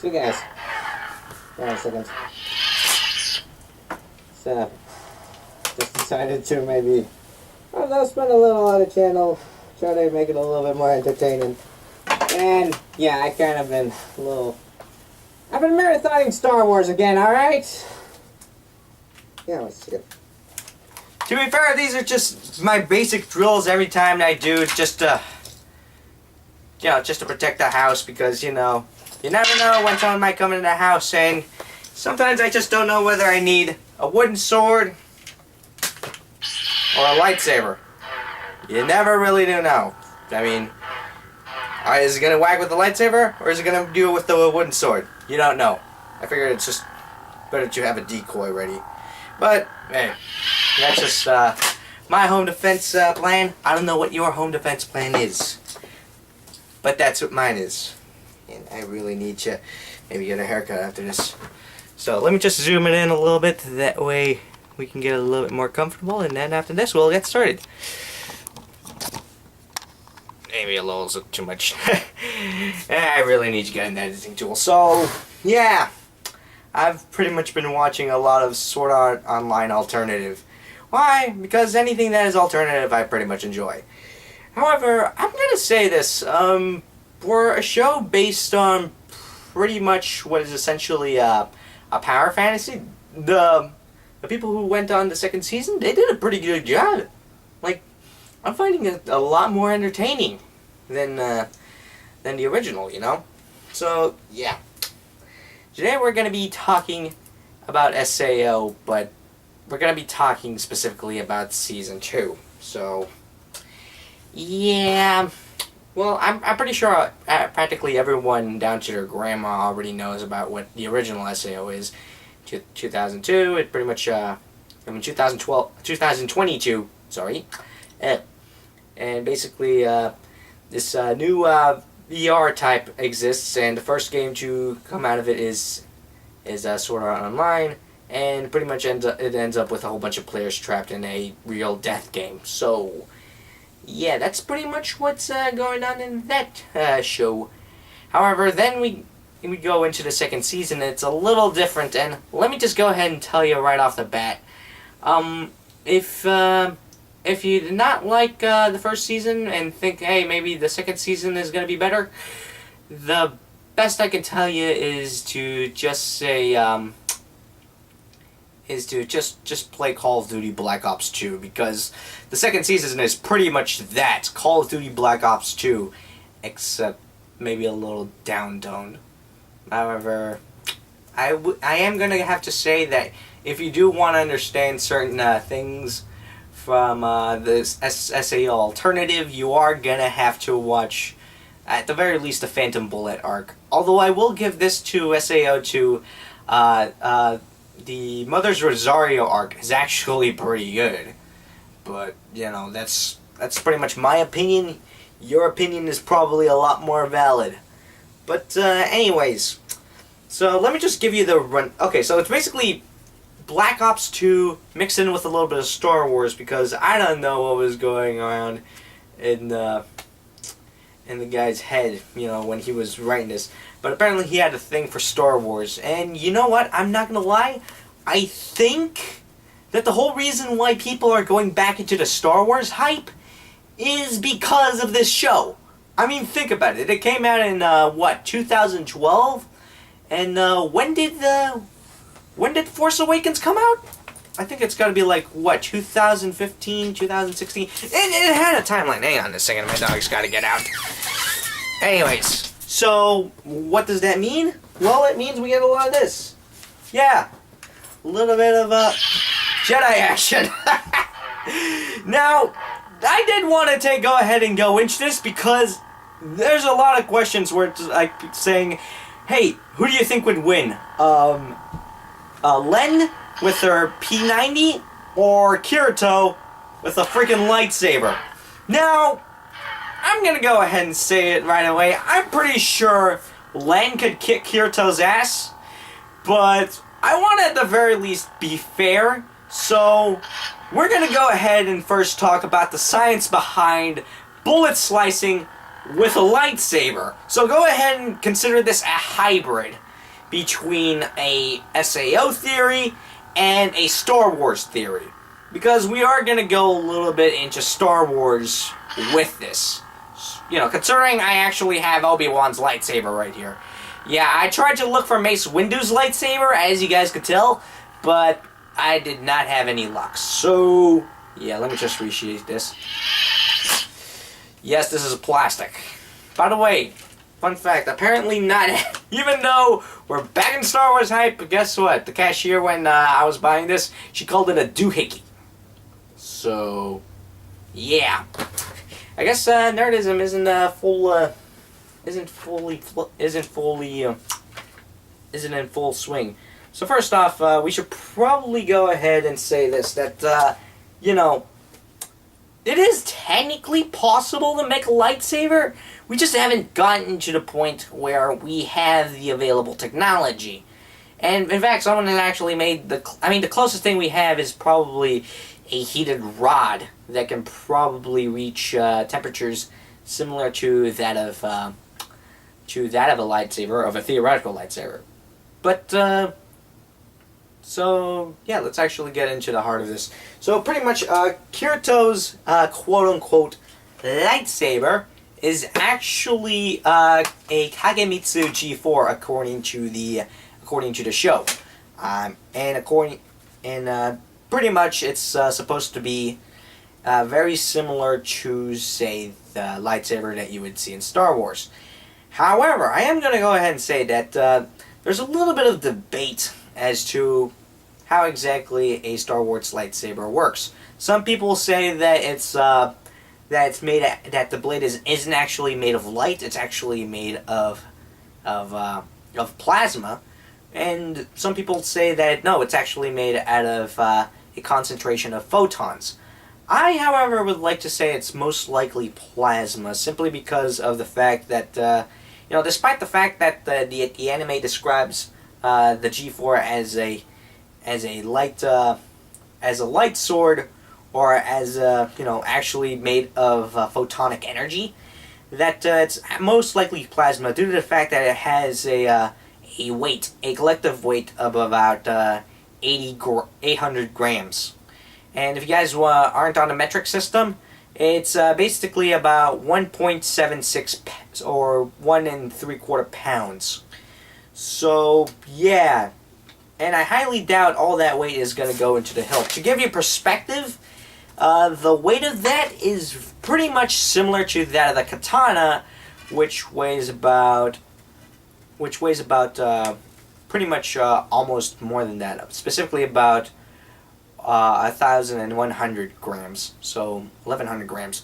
So guys, hold on a second. So, just decided to maybe, I don't know, spend a little on the channel, try to make it a little bit more entertaining. And yeah, I kind of been a little, I've been marathoning Star Wars again, alright? Yeah, let's see it. To be fair, these are just my basic drills every time I do, just to, you know, just to protect the house, because, you know, you never know when someone might come into the house, and sometimes I just don't know whether I need a wooden sword or a lightsaber. You never really do know. I mean, is it going to whack with the lightsaber, or is it going to do it with the wooden sword? You don't know. I figured it's just better to have a decoy ready. But, hey, that's just my home defense plan. I don't know what your home defense plan is, but that's what mine is. And I really need to maybe get a haircut after this. So let me just zoom it in a little bit, that way we can get a little bit more comfortable, and then after this we'll get started. Maybe a little too much. I really need to get an editing tool. So, yeah. I've pretty much been watching a lot of Sword Art Online alternative. Why? Because anything that is alternative I pretty much enjoy. However, I'm gonna say this, for a show based on pretty much what is essentially a power fantasy, the people who went on the second season, they did a pretty good job. Like, I'm finding it a lot more entertaining than the original, you know? So, yeah. Today we're going to be talking about SAO, but we're going to be talking specifically about Season 2. So, yeah. Well, I'm pretty sure practically everyone down to their grandma already knows about what the original SAO is. 2002, it pretty much, 2022, sorry. And basically, this new VR type exists, and the first game to come out of it is Sword Art Online, and pretty much ends up with a whole bunch of players trapped in a real death game. So, yeah, that's pretty much what's going on in that show. However, then we go into the second season, and it's a little different, and let me just go ahead and tell you right off the bat. If you did not like the first season and think, hey, maybe the second season is going to be better, the best I can tell you is to just say, just play Call of Duty Black Ops 2, because the second season is pretty much that, Call of Duty Black Ops 2, except maybe a little down-toned. However, I am going to have to say that if you do want to understand certain things from this SAO alternative, you are going to have to watch, at the very least, the Phantom Bullet arc. Although I will give this to SAO 2, the Mother's Rosario arc is actually pretty good. But, you know, that's pretty much my opinion. Your opinion is probably a lot more valid. But, anyways, so let me just give you the run. Okay, so it's basically Black Ops 2 mixed in with a little bit of Star Wars, because I don't know what was going on in the guy's head, you know, when he was writing this. But apparently he had a thing for Star Wars. And you know what? I'm not gonna lie. I think that the whole reason why people are going back into the Star Wars hype is because of this show. I mean, think about it. It came out in, 2012? And, when did Force Awakens come out? I think it's gotta be like, 2015, 2016? It had a timeline. Hang on a second, my dog's gotta get out. Anyways, so, what does that mean? Well, it means we get a lot of this. Yeah, a little bit of, Jedi action. Now, I did want to go ahead and go into this, because there's a lot of questions where it's like saying, hey, who do you think would win? LLENN with her P90, or Kirito with a freaking lightsaber? Now, I'm gonna go ahead and say it right away. I'm pretty sure LLENN could kick Kirito's ass, but I want to at the very least be fair, so we're gonna go ahead and first talk about the science behind bullet slicing with a lightsaber. So go ahead and consider this a hybrid. between a SAO theory and a Star Wars theory. Because we are going to go a little bit into Star Wars with this. You know, considering I actually have Obi-Wan's lightsaber right here. Yeah, I tried to look for Mace Windu's lightsaber, as you guys could tell, but I did not have any luck. So, yeah, let me just resheath this. Yes, this is plastic. By the way, fun fact, apparently not, even though we're back in Star Wars hype, but guess what? The cashier, when I was buying this, she called it a doohickey. So, yeah. I guess nerdism isn't in full swing. So first off, we should probably go ahead and say this, that, you know, it is technically possible to make a lightsaber. We just haven't gotten to the point where we have the available technology. And in fact, someone has actually made the closest thing we have is probably a heated rod that can probably reach temperatures similar to that of a lightsaber, of a theoretical lightsaber. But so yeah, let's actually get into the heart of this. So pretty much, Kirito's quote-unquote lightsaber is actually a Kagemitsu G4 according to the show, and pretty much it's supposed to be very similar to, say, the lightsaber that you would see in Star Wars. However, I am going to go ahead and say that there's a little bit of debate as to how exactly a Star Wars lightsaber works. Some people say that that the blade isn't actually made of light; it's actually made of plasma, and some people say that no, it's actually made out of a concentration of photons. I, however, would like to say it's most likely plasma, simply because of the fact that you know, despite the fact that the anime describes the G4 as a light sword, or as you know, actually made of photonic energy, that it's most likely plasma due to the fact that it has a collective weight of about 800 grams. And if you guys aren't on a metric system, it's basically about 1.76 or 1 3/4 pounds. So yeah, and I highly doubt all that weight is going to go into the hilt. To give you perspective, the weight of that is pretty much similar to that of the katana, which weighs about pretty much almost more than that. Specifically about 1,100 grams, so 1,100 grams.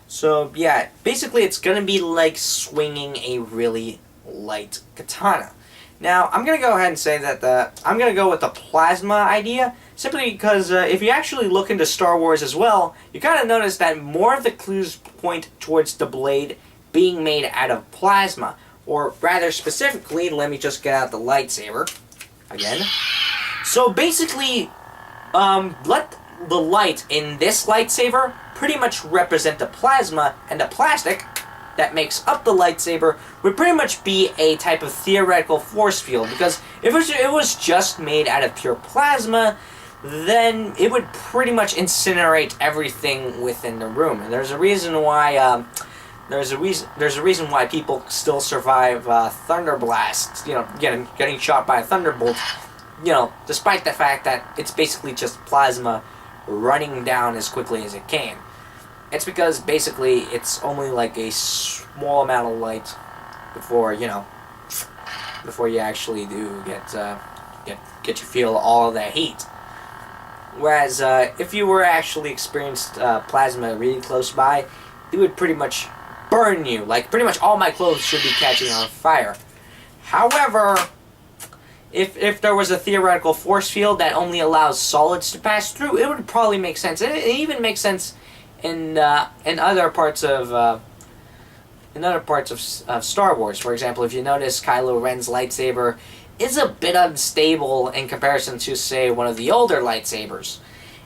So yeah, basically it's gonna be like swinging a really light katana. Now I'm gonna go ahead and say that I'm gonna go with the plasma idea, simply because if you actually look into Star Wars as well, you kind of notice that more of the clues point towards the blade being made out of plasma, or rather specifically, let me just get out the lightsaber again. So basically, let the light in this lightsaber pretty much represent the plasma, and the plastic that makes up the lightsaber would pretty much be a type of theoretical force field, because if it was just made out of pure plasma, then it would pretty much incinerate everything within the room. And there's a reason why there's a reason why people still survive thunder blasts, you know, getting shot by a thunderbolt, you know, despite the fact that it's basically just plasma running down as quickly as it can. It's because basically it's only like a small amount of light before you actually do get you feel all of that heat. Whereas if you were actually experienced plasma really close by, it would pretty much burn you. Like pretty much all my clothes should be catching on fire. However, if there was a theoretical force field that only allows solids to pass through, it would probably make sense. It even makes sense in other parts of Star Wars. For example, if you notice, Kylo Ren's lightsaber is a bit unstable in comparison to, say, one of the older lightsabers,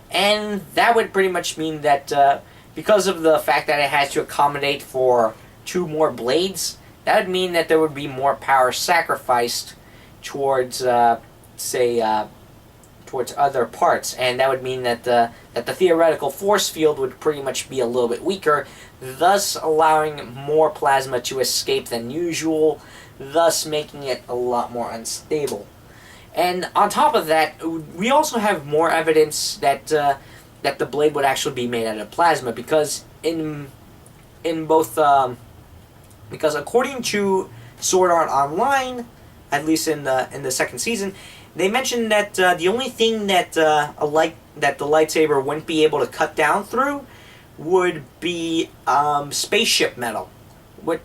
and that would pretty much mean that because of the fact that it has to accommodate for 2 more blades, that would mean that there would be more power sacrificed towards towards other parts, and that would mean that the theoretical force field would pretty much be a little bit weaker, thus allowing more plasma to escape than usual, thus making it a lot more unstable. And on top of that, we also have more evidence that that the blade would actually be made out of plasma, because in both because according to Sword Art Online, at least in the second season, they mentioned that the only thing that the lightsaber wouldn't be able to cut down through would be spaceship metal.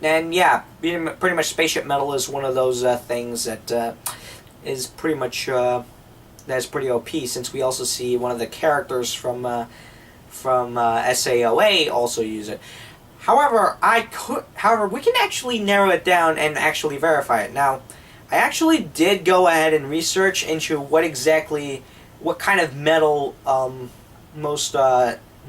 And yeah, pretty much spaceship metal is one of those things that is pretty much that's pretty OP. Since we also see one of the characters from SAOA also use it. However, we can actually narrow it down and actually verify it. Now, I actually did go ahead and research into what kind of metal most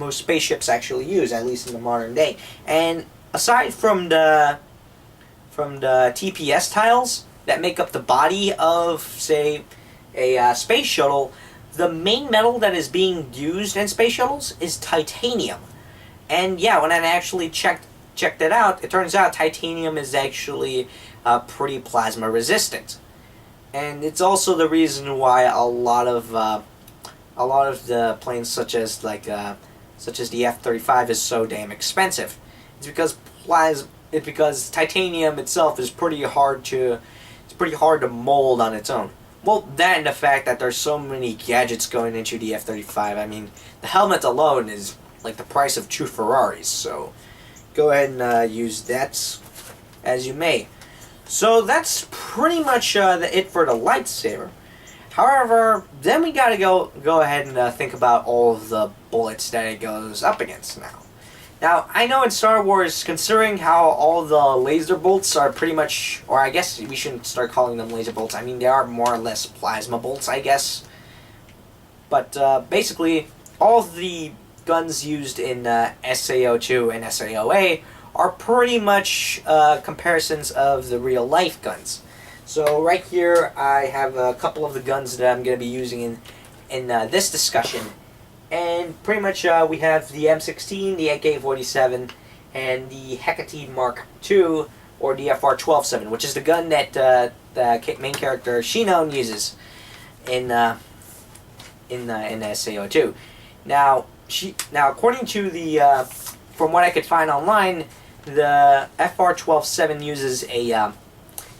spaceships actually use, at least in the modern day. And aside from the TPS tiles that make up the body of, say, a space shuttle, the main metal that is being used in space shuttles is titanium. And yeah, when I actually checked it out, it turns out titanium is actually pretty plasma resistant, and it's also the reason why a lot of the planes, such as the F-35, is so damn expensive. It's because titanium itself is pretty hard to mold on its own. Well, that and the fact that there's so many gadgets going into the F-35. I mean, the helmet alone is like the price of 2 Ferraris. So go ahead and use that as you may. So that's pretty much it for the lightsaber. However, then we gotta go ahead and think about all of the bullets that it goes up against now. Now, I know in Star Wars, considering how all the laser bolts are pretty much, or I guess we shouldn't start calling them laser bolts. I mean, they are more or less plasma bolts, I guess. But basically, all of the guns used in SAO2 and SAOA are pretty much comparisons of the real life guns. So right here I have a couple of the guns that I'm going to be using in this discussion. And pretty much we have the M16, the AK-47, and the Hecate Mark II, or the FR-12-7, which is the gun that the main character Shinon uses in SAO2. Now, according to the from what I could find online, the FR-12-7 uses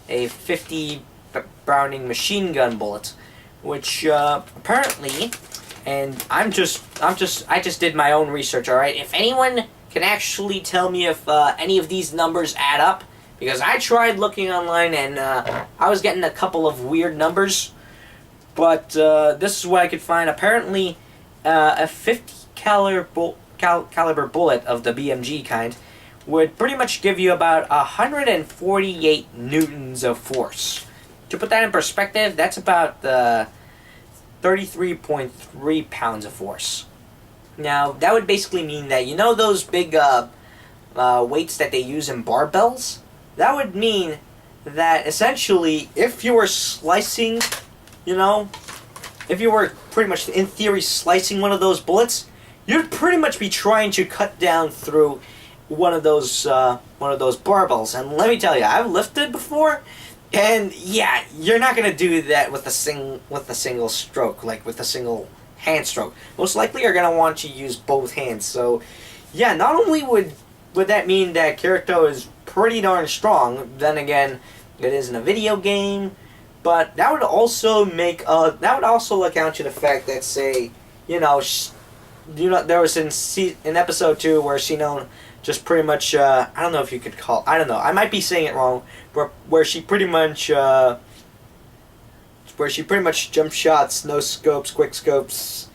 a 50 Browning machine gun bullet, which apparently, and I just did my own research. All right, if anyone can actually tell me if any of these numbers add up, because I tried looking online and I was getting a couple of weird numbers, but this is what I could find. Apparently, a 50 caliber bullet of the BMG kind would pretty much give you about 148 newtons of force. To put that in perspective, that's about 33.3 pounds of force. Now, that would basically mean that, you know those big weights that they use in barbells? That would mean that essentially, if you were slicing, if you were pretty much, in theory, slicing one of those bullets, you'd pretty much be trying to cut down through one of those barbells. And let me tell you, I've lifted before, and yeah, you're not gonna do that with a single stroke, like with a single hand stroke. Most likely, you're gonna want to use both hands. So, yeah, not only would that mean that Kirito is pretty darn strong, then again, it isn't a video game, but that would also account to the fact that, say, there was in episode 2 where Shinon just pretty much, I don't know if you could call, I don't know, I might be saying it wrong, where she pretty much jump shots, no scopes, quick scopes,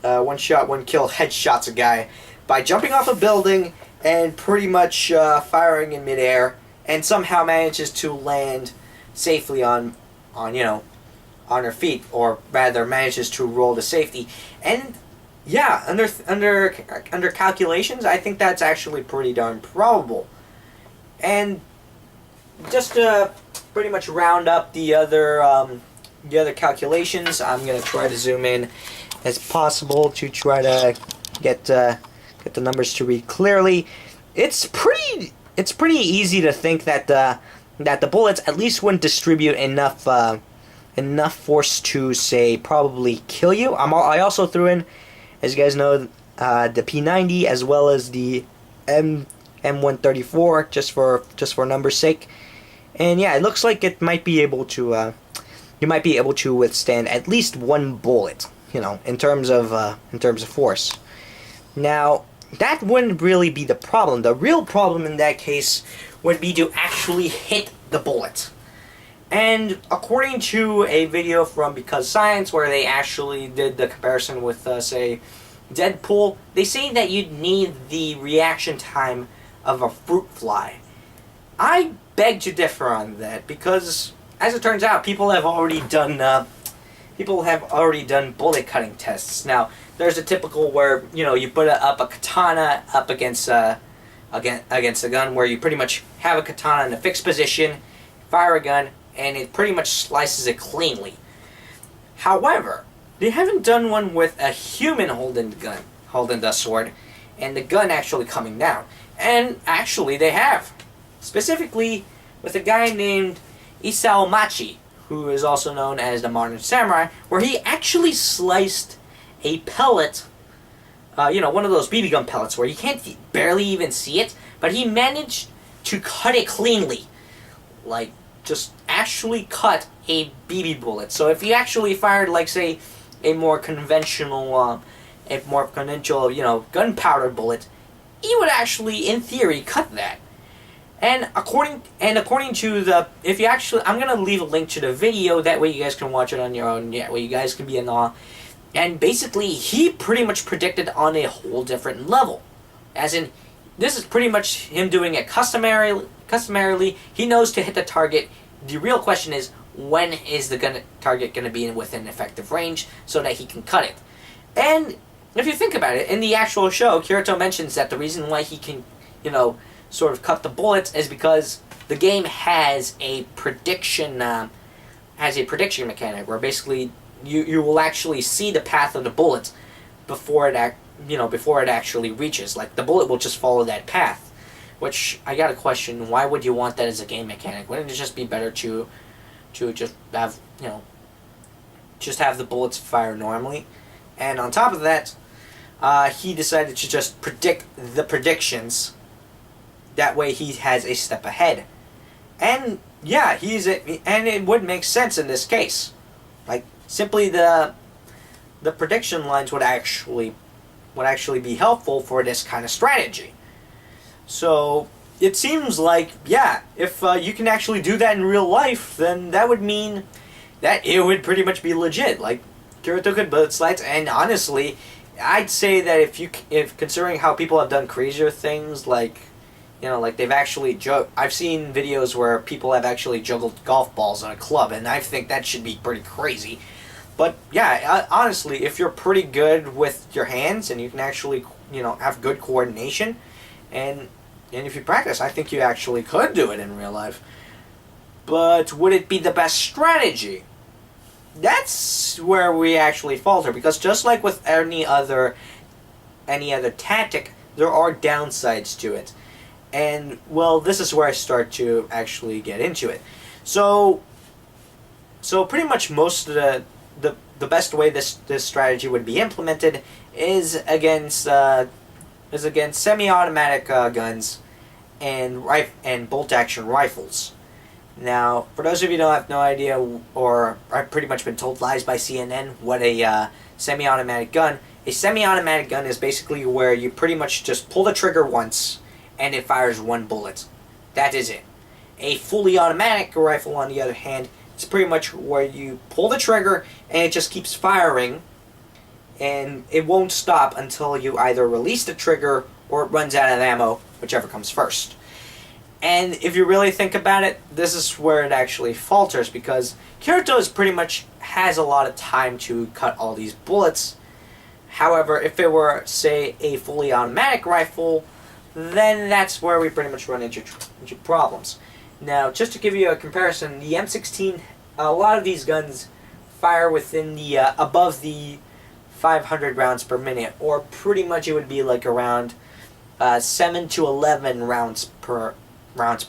one shot, one kill, headshots a guy by jumping off a building and pretty much firing in midair, and somehow manages to land safely on her feet, or rather manages to roll to safety. And yeah, under calculations, I think that's actually pretty darn probable. And just to pretty much round up the other calculations. I'm gonna try to zoom in as possible to try to get the numbers to read clearly. It's pretty easy to think that the bullets at least wouldn't distribute enough force to, say, probably kill you. I also threw in, as you guys know, the P90 as well as the M134 just for numbers' sake. And yeah, it looks like it might be able to you might be able to withstand at least one bullet, in terms of force. Now, that wouldn't really be the problem. The real problem in that case would be to actually hit the bullet. And according to a video from Because Science, where they actually did the comparison with, say, Deadpool, they say that you'd need the reaction time of a fruit fly. I beg to differ on that, because, as it turns out, people have already done bullet cutting tests. Now, there's a typical where, you put up a katana up against a gun, where you pretty much have a katana in a fixed position, fire a gun, and it pretty much slices it cleanly. However, they haven't done one with a human holding the sword, and the gun actually coming down. And actually, they have. Specifically, with a guy named Isao Machii, who is also known as the Modern Samurai, where he actually sliced a pellet, one of those BB gun pellets where you can't barely even see it, but he managed to cut it cleanly. Like, just actually cut a BB bullet. So if you actually fired, like, say, a more conventional, gunpowder bullet, he would actually, in theory, cut that. And according to the, if you actually, I'm gonna leave a link to the video, that way you guys can watch it on your own. Yeah, where you guys can be in awe. And basically, he pretty much predicted on a whole different level. As in, this is pretty much him doing it customarily. He knows to hit the target. The real question is, when is the target going to be within effective range so that he can cut it? And if you think about it, in the actual show, Kirito mentions that the reason why he can, sort of cut the bullets is because the game has a prediction mechanic where basically you will actually see the path of the bullet before it actually reaches. Like, the bullet will just follow that path. Which, I got a question, why would you want that as a game mechanic? Wouldn't it just be better to just have, just have the bullets fire normally? And on top of that, he decided to just predict the predictions. That way he has a step ahead. And, yeah, and it would make sense in this case. Like, simply the prediction lines would actually be helpful for this kind of strategy. So, it seems like, yeah, if you can actually do that in real life, then that would mean that it would pretty much be legit. Like, Kirito could bullet slides, and honestly, I'd say that if considering how people have done crazier things, like, like they've actually I've seen videos where people have actually juggled golf balls on a club, and I think that should be pretty crazy. But, yeah, honestly, if you're pretty good with your hands, and you can actually, have good coordination, and if you practice, I think you actually could do it in real life. But would it be the best strategy? That's where we actually falter, because just like with any other tactic, there are downsides to it. And, well, this is where I start to actually get into it. So pretty much most of the best way this strategy would be implemented is against semi-automatic guns and bolt-action rifles. Now, for those of you who have no idea, or I've pretty much been told lies by CNN, what a semi-automatic gun is basically where you pretty much just pull the trigger once, and it fires one bullet. That is it. A fully automatic rifle, on the other hand, is pretty much where you pull the trigger, and it just keeps firing, and it won't stop until you either release the trigger or it runs out of ammo, whichever comes first. And if you really think about it, this is where it actually falters, because Kirito pretty much has a lot of time to cut all these bullets. However, if it were, say, a fully automatic rifle, then that's where we pretty much run into problems. Now, just to give you a comparison, the M16, a lot of these guns fire within the above the 500 rounds per minute, or pretty much it would be like around 7 to 11 rounds per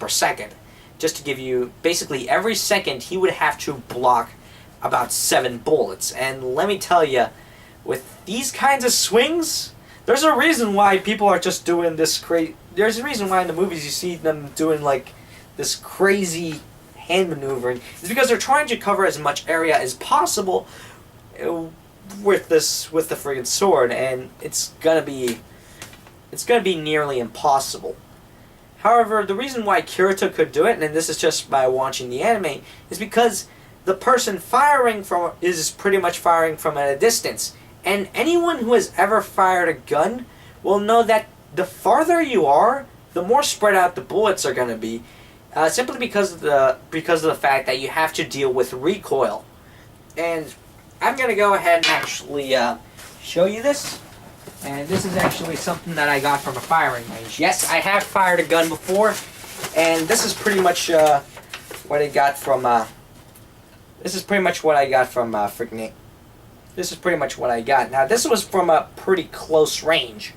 second. Just to give you, basically every second he would have to block about 7 bullets. And let me tell you, with these kinds of swings, there's a reason why people are just doing this crazy. There's a reason why in the movies you see them doing like this crazy hand maneuvering. It's because they're trying to cover as much area as possible with the friggin' sword, and it's gonna be nearly impossible. However, the reason why Kirito could do it, and this is just by watching the anime, is because the person firing from is pretty much firing from at a distance. And anyone who has ever fired a gun will know that the farther you are, the more spread out the bullets are going to be, simply because of the fact that you have to deal with recoil. And I'm going to go ahead and actually show you this. And this is actually something that I got from a firing range. Yes, I have fired a gun before, and this is pretty much what I got from. This is pretty much what I got from freaking. This is pretty much what I got. Now, this was from a pretty close range.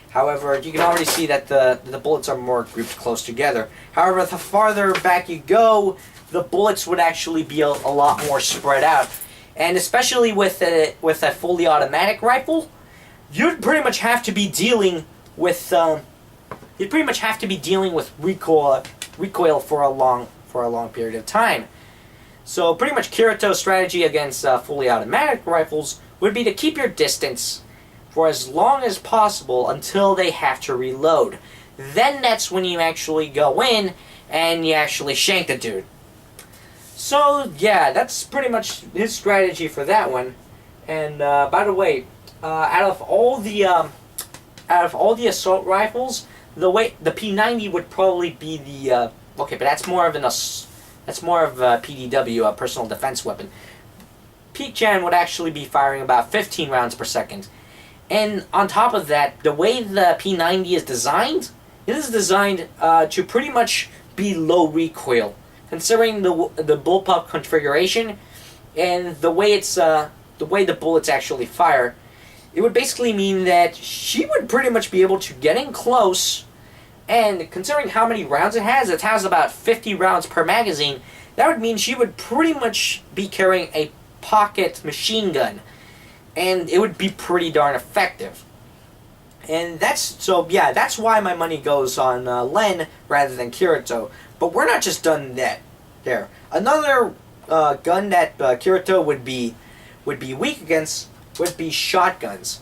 However, you can already see that the bullets are more grouped close together. However, the farther back you go, the bullets would actually be a lot more spread out. And especially with a fully automatic rifle, you'd pretty much have to be dealing with recoil for a long period of time. So pretty much Kirito's strategy against fully automatic rifles would be to keep your distance for as long as possible until they have to reload. Then that's when you actually go in and you actually shank the dude. So yeah, that's pretty much his strategy for that one. And by the way, out of all the assault rifles, the P90 would probably be the okay, but that's more of a PDW, a personal defense weapon. Peak-Chan would actually be firing about 15 rounds per second. And on top of that, the way the P90 is designed, it is designed to pretty much be low recoil, considering the bullpup configuration and the way the bullets actually fire. It would basically mean that she would pretty much be able to get in close. And considering how many rounds it has about 50 rounds per magazine, that would mean she would pretty much be carrying a pocket machine gun. And it would be pretty darn effective. And that's why my money goes on LLENN rather than Kirito. But we're not just done there. Another gun that Kirito would be weak against would be shotguns.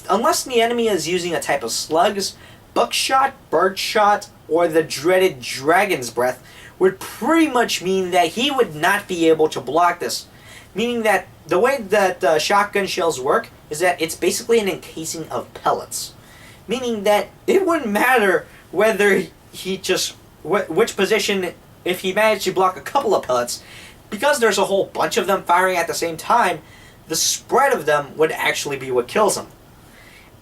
Unless the enemy is using a type of slugs, buckshot, birdshot, or the dreaded dragon's breath would pretty much mean that he would not be able to block this. Meaning that the way that shotgun shells work is that it's basically an encasing of pellets. Meaning that it wouldn't matter whether which position, if he managed to block a couple of pellets, because there's a whole bunch of them firing at the same time, the spread of them would actually be what kills him.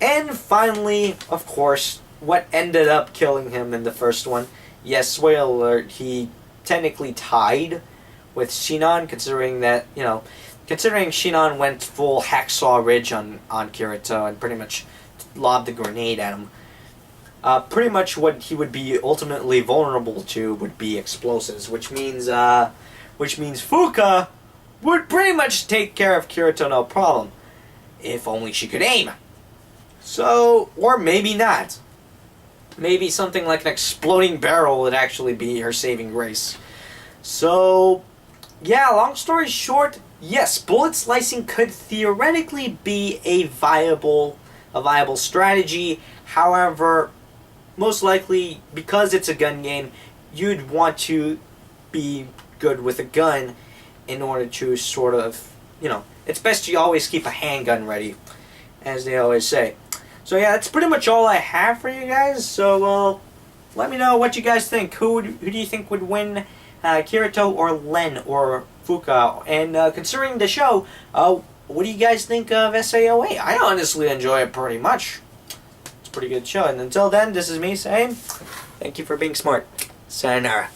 And finally, of course, what ended up killing him in the first one, yes, spoiler alert, he technically tied with Shinon, considering Shinon went full Hacksaw Ridge on Kirito and pretty much lobbed a grenade at him. Pretty much what he would be ultimately vulnerable to would be explosives, which means Fuka would pretty much take care of Kirito no problem, if only she could aim. So, or maybe not. Maybe something like an exploding barrel would actually be her saving grace. So, yeah, long story short, yes, bullet slicing could theoretically be a viable strategy. However, most likely, because it's a gun game, you'd want to be good with a gun in order to sort of, it's best you always keep a handgun ready, as they always say. So yeah, that's pretty much all I have for you guys. So let me know what you guys think. Who do you think would win, Kirito or LLENN or Fuka? And considering the show, what do you guys think of SAOA? I honestly enjoy it pretty much. It's a pretty good show. And until then, this is me saying, thank you for being smart. Sayonara.